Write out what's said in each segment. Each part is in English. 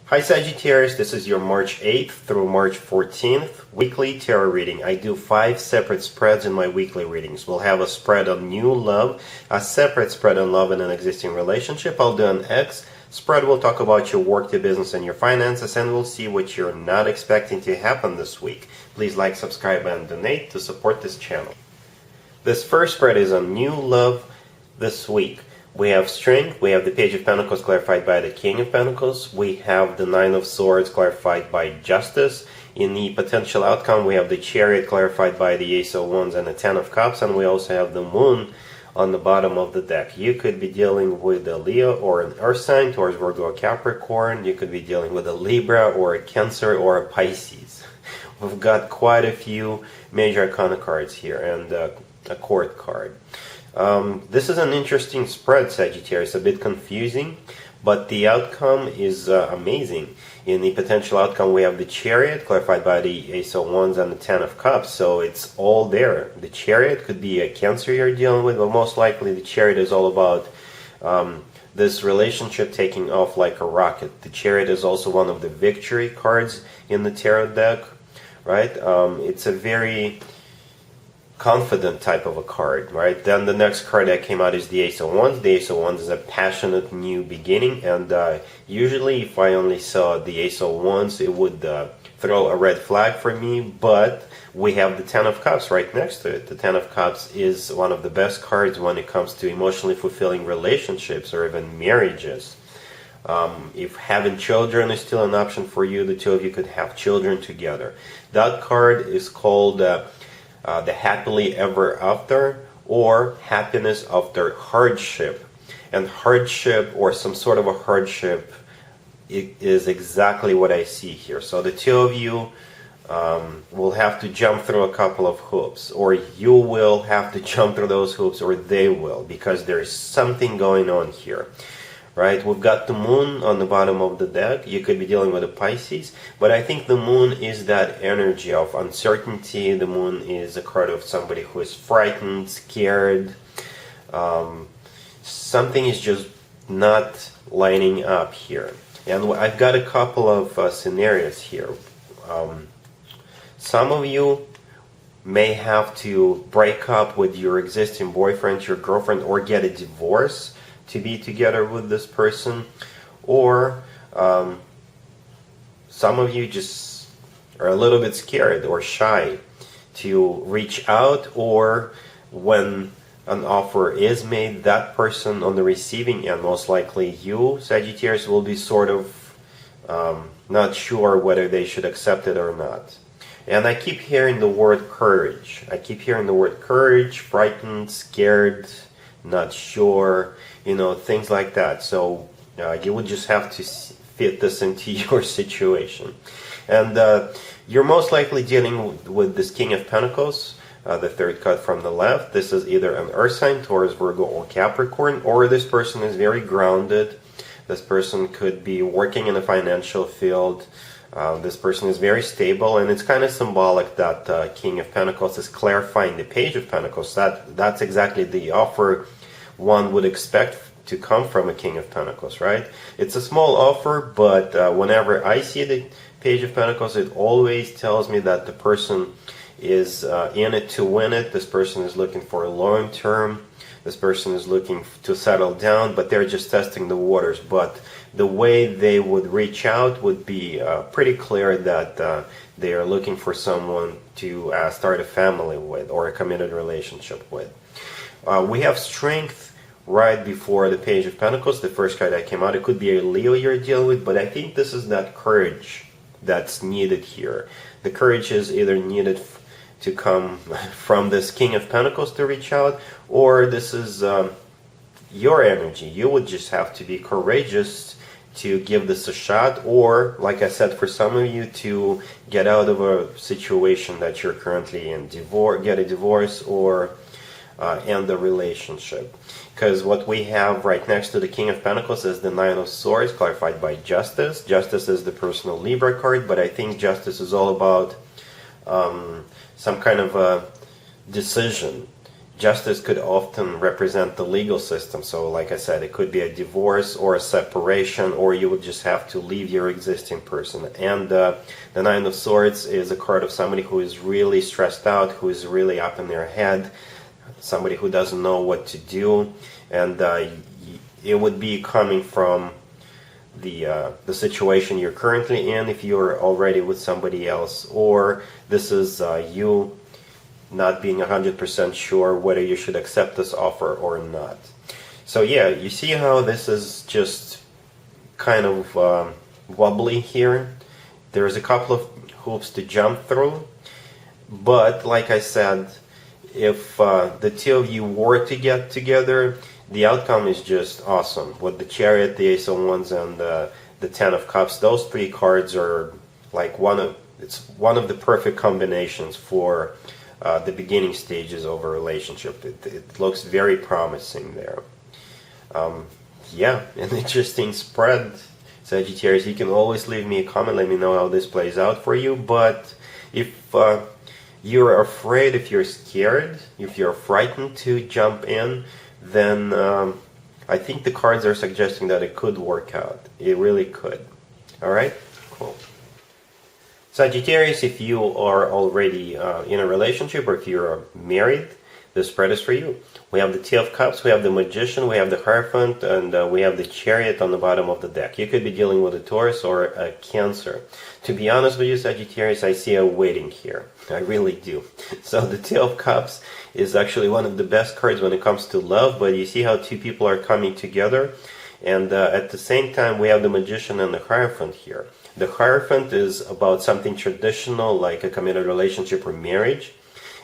Hi Sagittarius, this is your March 8th through March 14th weekly tarot reading. I do 5 separate spreads in my weekly readings. We'll have a spread on new love, a separate spread on love in an existing relationship. I'll do an X spread. We'll talk about your work, your business, and your finances, and we'll see what you're not expecting to happen this week. Please like, subscribe, and donate to support this channel. This first spread is on new love this week. We have Strength, we have the Page of Pentacles clarified by the King of Pentacles, we have the Nine of Swords clarified by Justice. In the potential outcome, we have the Chariot clarified by the Ace of Wands and the Ten of Cups, and we also have the Moon on the bottom of the deck. You could be dealing with a Leo or an Earth sign, Taurus, Virgo, or Capricorn. You could be dealing with a Libra or a Cancer or a Pisces. We've got quite a few major arcana cards here and a court card. This is an interesting spread, Sagittarius, a bit confusing, but the outcome is amazing. In the potential outcome, we have the Chariot, clarified by the Ace of Wands and the Ten of Cups, so it's all there. The Chariot could be a Cancer you're dealing with, but most likely the Chariot is all about this relationship taking off like a rocket. The Chariot is also one of the victory cards in the tarot deck, right? It's a very confident type of a card, right? Then the next card that came out is the Ace of Wands. The Ace of Wands is a passionate new beginning, and usually if I only saw the Ace of Wands, it would throw a red flag for me, but we have the Ten of Cups right next to it. The Ten of Cups is one of the best cards when it comes to emotionally fulfilling relationships or even marriages. If having children is still an option for you, the two of you could have children together. That card is called the Happily Ever After, or Happiness After Hardship. And hardship, or some sort of a hardship, is exactly what I see here. So the two of you will have to jump through a couple of hoops, or you will have to jump through those hoops, or they will, because there's something going on here. Right, we've got the Moon on the bottom of the deck. You could be dealing with a Pisces, but I think the Moon is that energy of uncertainty. The Moon is a card of somebody who is frightened, scared. Something is just not lining up here. And I've got a couple of scenarios here. Some of you may have to break up with your existing boyfriend, your girlfriend, or get a divorce to be together with this person, or some of you just are a little bit scared or shy to reach out, or when an offer is made, that person on the receiving end, most likely you, Sagittarius, will be sort of not sure whether they should accept it or not. And I keep hearing the word courage. I keep hearing the word courage, frightened, scared, not sure, you know, things like that. So you would just have to fit this into your situation. And you're most likely dealing with this King of Pentacles, the third card from the left. This is either an Earth sign, Taurus, Virgo, or Capricorn, or this person is very grounded. This person could be working in a financial field. This person is very stable, and it's kind of symbolic that King of Pentacles is clarifying the Page of Pentacles. That's exactly the offer one would expect to come from a King of Pentacles, right? It's a small offer, but whenever I see the Page of Pentacles, it always tells me that the person is in it to win it. This person is looking for a long term. This person is looking to settle down, but they're just testing the waters. But the way they would reach out would be pretty clear that they are looking for someone to start a family with, or a committed relationship with. We have Strength right before the Page of Pentacles, the first card that came out. It could be a Leo you're dealing with, but I think this is that courage that's needed here. The courage is either needed to come from this King of Pentacles to reach out, or this is your energy. You would just have to be courageous to give this a shot, or, like I said, for some of you to get out of a situation that you're currently in, get a divorce, or end the relationship. Because what we have right next to the King of Pentacles is the Nine of Swords, clarified by Justice. Justice is the personal Libra card, but I think Justice is all about some kind of a decision. Justice could often represent the legal system. So like I said, it could be a divorce or a separation, or you would just have to leave your existing person. And the Nine of Swords is a card of somebody who is really stressed out, who is really up in their head, somebody who doesn't know what to do. And it would be coming from the situation you're currently in, if you're already with somebody else, or this is you not being 100% sure whether you should accept this offer or not. So yeah, you see how this is just kind of wobbly here. There's a couple of hoops to jump through, but like I said, if the two of you were to get together, the outcome is just awesome. With the Chariot, the Ace of Wands, and the Ten of Cups, those three cards are like it's one of the perfect combinations for the beginning stages of a relationship. It looks very promising there. Yeah, an interesting spread, Sagittarius. You can always leave me a comment, let me know how this plays out for you. But if you're afraid, if you're scared, if you're frightened to jump in, then I think the cards are suggesting that it could work out. It really could. Alright? Cool. Sagittarius, if you are already in a relationship, or if you're married, this spread is for you. We have the Two of Cups, we have the Magician, we have the Hierophant, and we have the Chariot on the bottom of the deck. You could be dealing with a Taurus or a Cancer. To be honest with you, Sagittarius, I see a waiting here. I really do. So the Two of Cups is actually one of the best cards when it comes to love, but you see how two people are coming together, and at the same time we have the Magician and the Hierophant here. The Hierophant is about something traditional, like a committed relationship or marriage.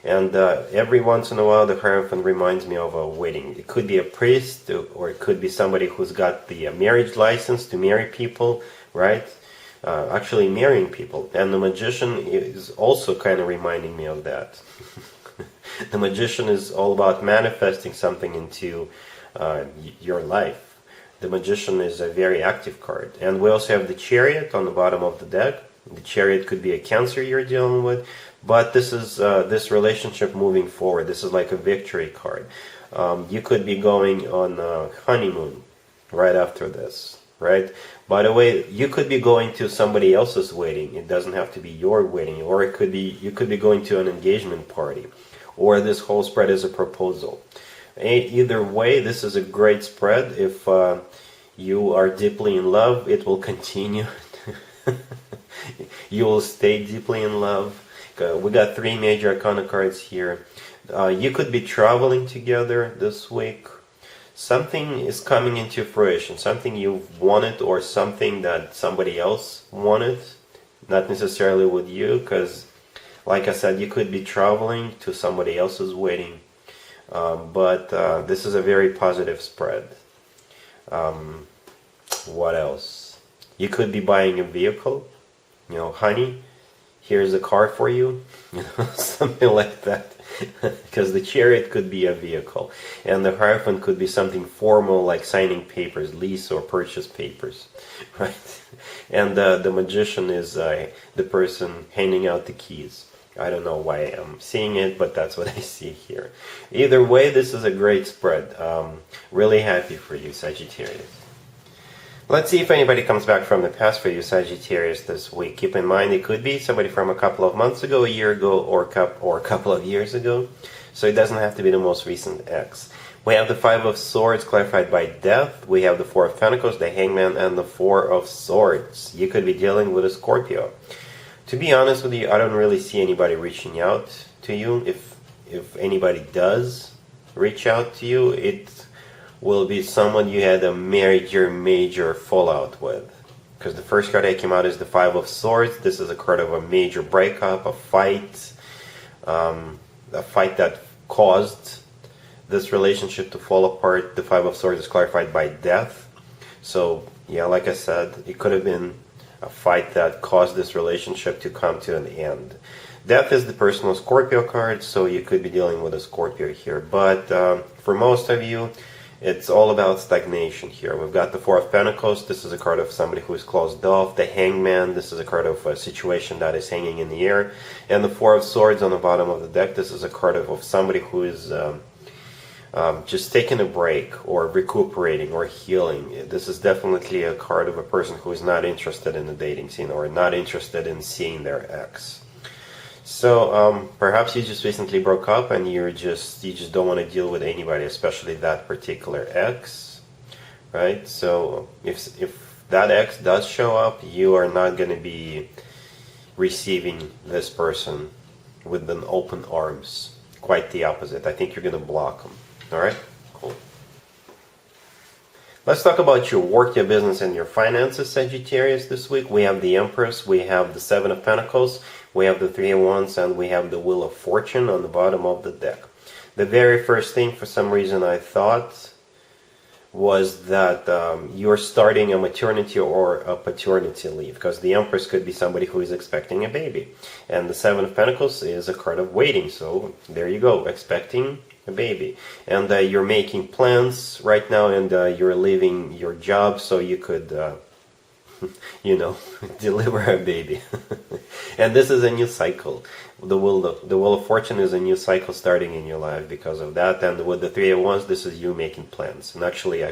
And every once in a while, the Hierophant reminds me of a wedding. It could be a priest, or it could be somebody who's got the marriage license to marry people, right? Actually marrying people. And the Magician is also kind of reminding me of that. The Magician is all about manifesting something into your life. The Magician is a very active card. And we also have the Chariot on the bottom of the deck. The Chariot could be a Cancer you're dealing with, but this is this relationship moving forward. This is like a victory card. You could be going on a honeymoon right after this, right? By the way, you could be going to somebody else's wedding. It doesn't have to be your wedding, or it could be you could be going to an engagement party, or this whole spread is a proposal. Either way, this is a great spread. If you are deeply in love, it will continue. You will stay deeply in love. We got three major arcana cards here. You could be traveling together this week. Something is coming into fruition. Something you've wanted, or something that somebody else wanted. Not necessarily with you, because like I said, you could be traveling to somebody else's wedding. But this is a very positive spread. What else? You could be buying a vehicle. You know, honey, here's a car for you. You know, something like that. Because the Chariot could be a vehicle. And the Hierophant could be something formal, like signing papers, lease or purchase papers. Right? And the Magician is the person handing out the keys. I don't know why I'm seeing it, but that's what I see here. Either way, this is a great spread. Really happy for you, Sagittarius. Let's see if anybody comes back from the past for you, Sagittarius, this week. Keep in mind, it could be somebody from a couple of months ago, a year ago, or a couple of years ago. So it doesn't have to be the most recent ex. We have the Five of Swords clarified by Death. We have the Four of Pentacles, the Hangman, and the Four of Swords. You could be dealing with a Scorpio. To be honest with you, I don't really see anybody reaching out to you. If anybody does reach out to you, it will be someone you had a major fallout with. Because the first card that came out is the Five of Swords. This is a card of a major breakup, a fight that caused this relationship to fall apart. The Five of Swords is clarified by Death. So, yeah, like I said, it could have been a fight that caused this relationship to come to an end. Death is the personal Scorpio card, so you could be dealing with a Scorpio here. But for most of you, it's all about stagnation here. We've got the Four of Pentacles. This is a card of somebody who is closed off. The Hangman. This is a card of a situation that is hanging in the air. And the Four of Swords on the bottom of the deck. This is a card of somebody who is just taking a break or recuperating or healing. This is definitely a card of a person who is not interested in the dating scene or not interested in seeing their ex. So perhaps you just recently broke up and you just don't want to deal with anybody, especially that particular ex, right? So if that ex does show up, you are not going to be receiving this person with an open arms. Quite the opposite. I think you're going to block them. All right? Cool. Let's talk about your work, your business, and your finances, Sagittarius, this week. We have the Empress, we have the Seven of Pentacles, we have the Three of Wands, and we have the Wheel of Fortune on the bottom of the deck. The very first thing, for some reason, I thought was that you're starting a maternity or a paternity leave, because the Empress could be somebody who is expecting a baby. And the Seven of Pentacles is a card of waiting, so there you go, expecting a baby. And you're making plans right now, and you're leaving your job so you could deliver a baby. And this is a new cycle. The Wheel of Fortune is a new cycle starting in your life because of that. And with the Three of Wands, this is you making plans and actually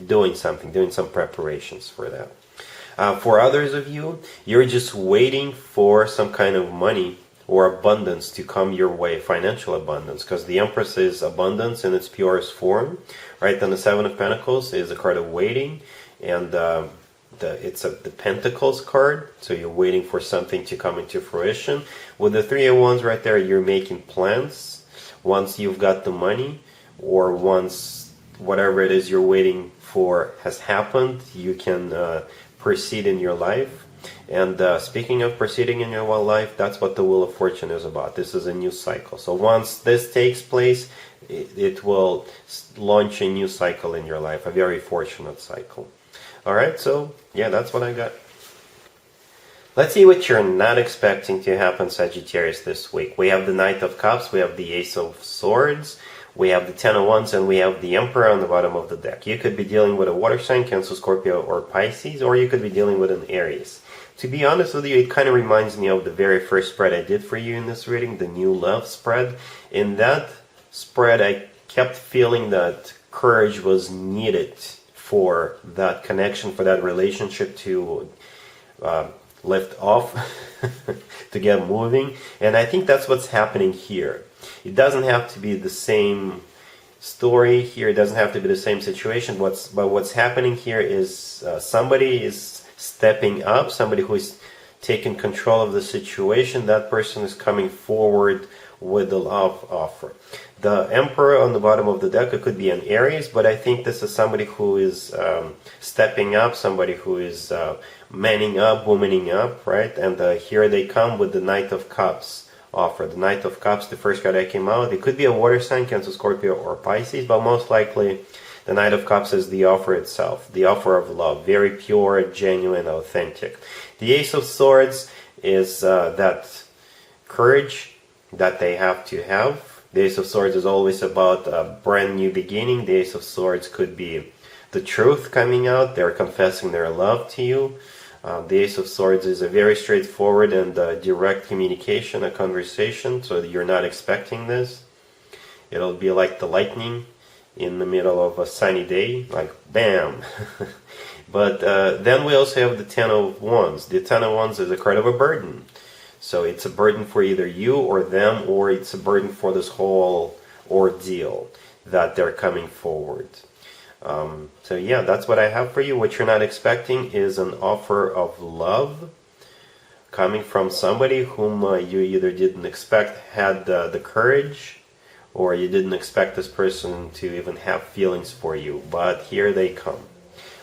doing some preparations for that. For others of you, you're just waiting for some kind of money or abundance to come your way, financial abundance, because the Empress is abundance in its purest form, right? And the Seven of Pentacles is a card of waiting, and it's the Pentacles card, so you're waiting for something to come into fruition. With the Three of Wands right there, you're making plans. Once you've got the money, or once whatever it is you're waiting for has happened, you can proceed in your life. And speaking of proceeding in your life, that's what the Wheel of Fortune is about. This is a new cycle. So once this takes place, it will launch a new cycle in your life, a very fortunate cycle. Alright, so yeah, that's what I got. Let's see what you're not expecting to happen, Sagittarius, this week. We have the Knight of Cups, we have the Ace of Swords, we have the Ten of Wands, and we have the Emperor on the bottom of the deck. You could be dealing with a water sign, Cancer, Scorpio, or Pisces, or you could be dealing with an Aries. To be honest with you, it kind of reminds me of the very first spread I did for you in this reading, the New Love spread. In that spread, I kept feeling that courage was needed for that connection, for that relationship to lift off, to get moving. And I think that's what's happening here. It doesn't have to be the same story here. It doesn't have to be the same situation. But what's happening here is somebody is stepping up, somebody who is taking control of the situation. That person is coming forward with the love offer. The Emperor on the bottom of the deck, it could be an Aries, but I think this is somebody who is stepping up, somebody who is manning up, womaning up, right? And here they come with the Knight of Cups offer. The Knight of Cups, the first card that came out, it could be a water sign, Cancer, Scorpio, or Pisces, but most likely the Knight of Cups is the offer itself, the offer of love, very pure, genuine, authentic. The Ace of Swords is that courage that they have to have. The Ace of Swords is always about a brand new beginning. The Ace of Swords could be the truth coming out. They're confessing their love to you. The Ace of Swords is a very straightforward and direct communication, a conversation, so you're not expecting this. It'll be like the lightning in the middle of a sunny day, like bam. But then we also have the Ten of Wands. The Ten of Wands is a card of a burden. So it's a burden for either you or them, or it's a burden for this whole ordeal that they're coming forward. So yeah, that's what I have for you. What you're not expecting is an offer of love coming from somebody whom you either didn't expect had the courage, or you didn't expect this person to even have feelings for you, but here they come.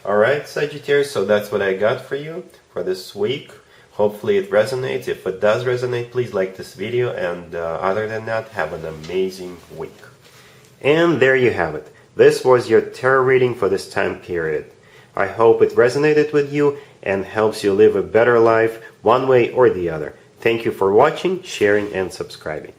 Alright, Sagittarius, so that's what I got for you for this week. Hopefully it resonates. If it does resonate, please like this video, and other than that, have an amazing week. And there you have it. This was your tarot reading for this time period. I hope it resonated with you and helps you live a better life one way or the other. Thank you for watching, sharing, and subscribing.